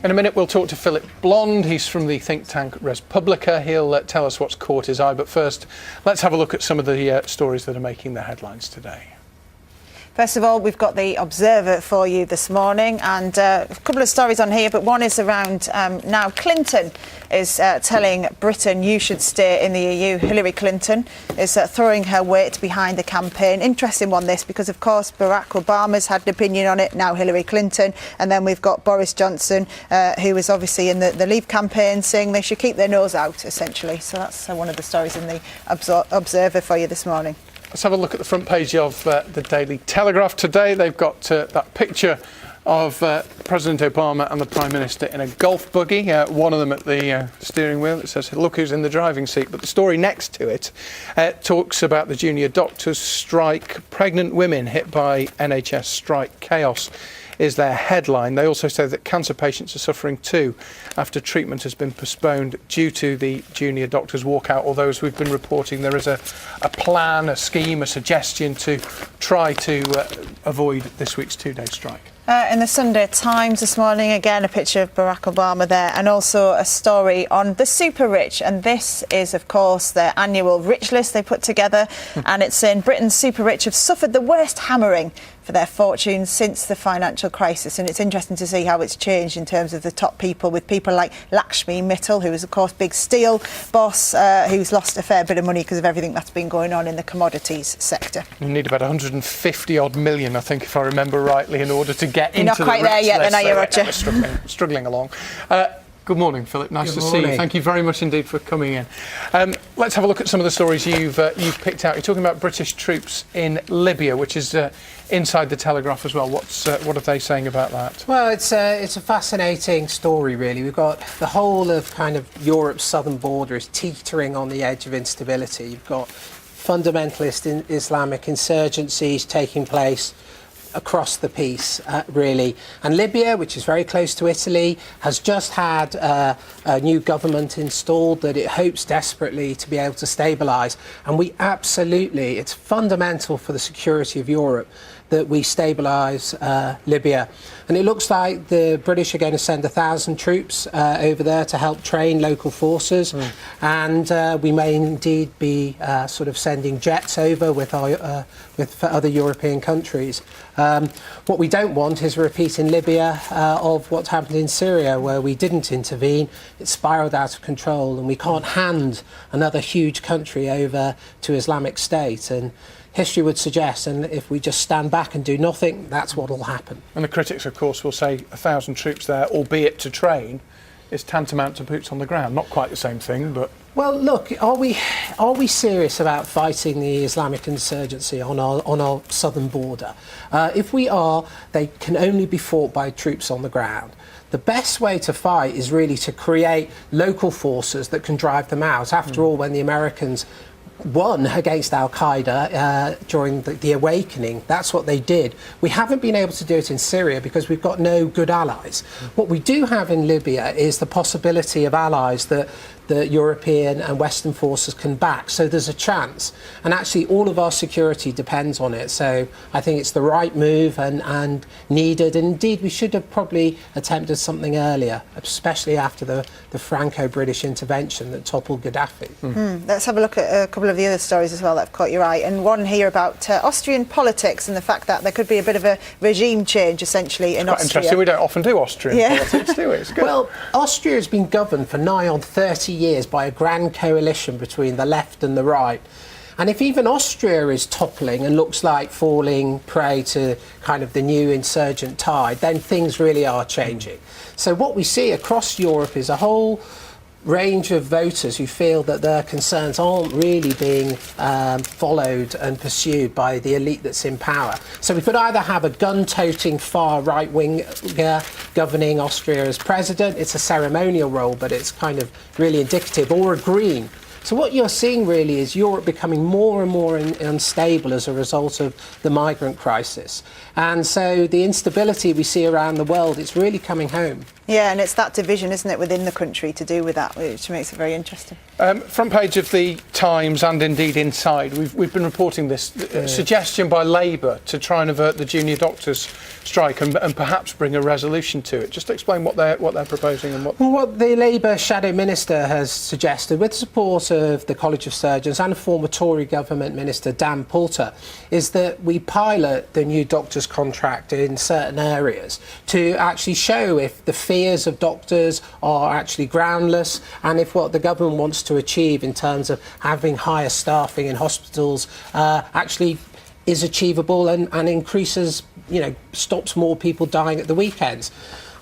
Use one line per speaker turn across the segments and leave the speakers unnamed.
In a minute, we'll talk to Philip Blond. He's from the think tank Respublica. He'll tell us what's caught his eye. But first, let's have a look at some of the stories that are making the headlines today.
First of all, we've got the Observer for you this morning, and a couple of stories on here, but one is around now Clinton is telling Britain you should stay in the EU. Hillary Clinton is throwing her weight behind the campaign. Interesting one, this, because of course Barack Obama's had an opinion on it, now Hillary Clinton, and then we've got Boris Johnson, who is obviously in the Leave campaign, saying they should keep their nose out, essentially. So that's one of the stories in the Observer for you this morning.
Let's have a look at the front page of the Daily Telegraph today. They've got that picture of President Obama and the Prime Minister in a golf buggy, one of them at the steering wheel. It says, look who's in the driving seat. But the story next to it talks about the junior doctors' strike. Pregnant women hit by NHS strike chaos is their headline. They also say that cancer patients are suffering too after treatment has been postponed due to the junior doctors' walkout. Although, as we've been reporting, there is a plan, a scheme, a suggestion to try to avoid this week's two-day strike.
In the Sunday Times this morning, again, a picture of Barack Obama there, and also a story on the super rich. And this is, of course, their annual rich list they put together. And it's saying Britain's super rich have suffered the worst hammering for their fortunes since the financial crisis. And it's interesting to see how it's changed in terms of the top people, with people like Lakshmi Mittal, who is, of course, big steel boss, who's lost a fair bit of money because of everything that's been going on in the commodities sector.
You need about 150 odd million, I think, if I remember rightly, in order to get
You're
into
not quite there yet, then, are you, Roger?
Struggling along. Good morning, Philip. Nice to see you. Thank you very much indeed for coming in. Let's have a look at some of the stories you've picked out. You're talking about British troops in Libya, which is inside the Telegraph as well. What are they saying about that?
Well, it's a fascinating story, really. We've got the whole of kind of Europe's southern border is teetering on the edge of instability. You've got fundamentalist Islamic insurgencies taking place across the piece, really. And Libya, which is very close to Italy, has just had a new government installed that it hopes desperately to be able to stabilise. And it's fundamental for the security of Europe that we stabilise Libya. And it looks like the British are going to send 1,000 troops over there to help train local forces. And we may indeed be sort of sending jets over for other European countries. What we don't want is a repeat in Libya of what happened in Syria, where we didn't intervene. It spiralled out of control, and we can't hand another huge country over to Islamic State. And history would suggest, and if we just stand back and do nothing, that's what will happen. And
the critics, of course, will say 1,000 troops there, albeit to train, is tantamount to boots on the ground. Not quite the same thing, but...
Well, look, are we serious about fighting the Islamic insurgency on our southern border? If we are, they can only be fought by troops on the ground. The best way to fight is really to create local forces that can drive them out. After all, when the Americans won against Al-Qaeda during the awakening, that's what they did. We haven't been able to do it in Syria because we've got no good allies. What we do have in Libya is the possibility of allies that the European and Western forces can back. So there's a chance. And actually all of our security depends on it. So I think it's the right move and needed. And indeed, we should have probably attempted something earlier, especially after the Franco-British intervention that toppled Gaddafi.
Let's have a look at a couple of the other stories as well that have caught your eye. And one here about Austrian politics and the fact that there could be a bit of a regime change, essentially, in Austria.
Quite interesting. We don't often do Austrian politics, do we? It's good.
Well, Austria has been governed for nigh on 30 years by a grand coalition between the left and the right. And if even Austria is toppling and looks like falling prey to kind of the new insurgent tide, then things really are changing. So what we see across Europe is a whole range of voters who feel that their concerns aren't really being followed and pursued by the elite that's in power. So we could either have a gun-toting far right-winger governing Austria as president, it's a ceremonial role, but it's kind of really indicative, or a Green. So what you're seeing really is Europe becoming more and more unstable as a result of the migrant crisis. And so the instability we see around the world, it's really coming home.
Yeah, and it's that division, isn't it, within the country to do with that, which makes it very interesting.
Front page of the Times and indeed inside, we've been reporting this suggestion by Labour to try and avert the junior doctors' strike and perhaps bring a resolution to it. Just explain what they're proposing and what.
Well, what the Labour Shadow Minister has suggested, with support of the College of Surgeons and former Tory government Minister Dan Poulter, is that we pilot the new doctors' contract in certain areas to actually show if the fears of doctors are actually groundless, and if what the government wants to achieve in terms of having higher staffing in hospitals actually is achievable and increases, stops more people dying at the weekends.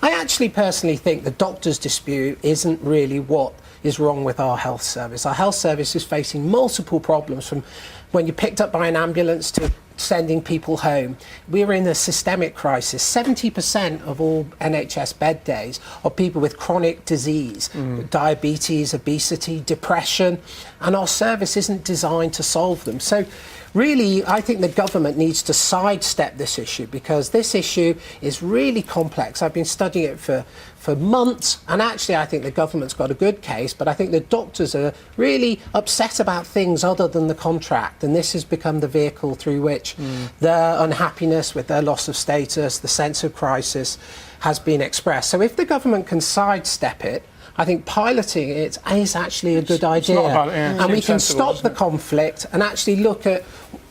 I actually personally think the doctors' dispute isn't really what is wrong with our health service. Our health service is facing multiple problems, from when you're picked up by an ambulance to sending people home. We're in a systemic crisis. 70% of all NHS bed days are people with chronic disease, diabetes, obesity, depression, and our service isn't designed to solve them. So really, I think the government needs to sidestep this issue, because this issue is really complex. I've been studying it for months, and actually I think the government's got a good case, but I think the doctors are really upset about things other than the contract, and this has become the vehicle through which their unhappiness with their loss of status, the sense of crisis, has been expressed. So if the government can sidestep it, I think piloting it is actually a good idea.
Not about it, yeah.
And we can
Sensible,
stop the conflict and actually look at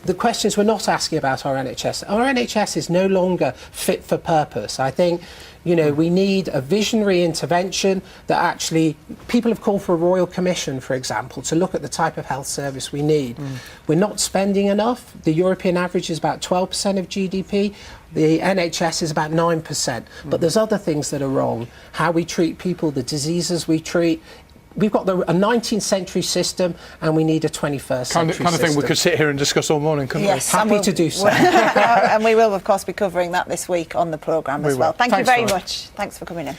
the questions we're not asking about our NHS. Our NHS is no longer fit for purpose. I think, we need a visionary intervention that actually, people have called for a royal commission, for example, to look at the type of health service we need. We're not spending enough. The European average is about 12% of GDP. The NHS is about 9%. But there's other things that are wrong. How we treat people, the diseases we treat. We've got a 19th century system, and we need a 21st century
Kind of thing we could sit here and discuss all morning, couldn't
Yes,
we?
Happy to do so.
And we will, of course, be covering that this week on the programme as well.
will.
Thank you
Thanks,
very
Lauren.
much. Thanks for coming in.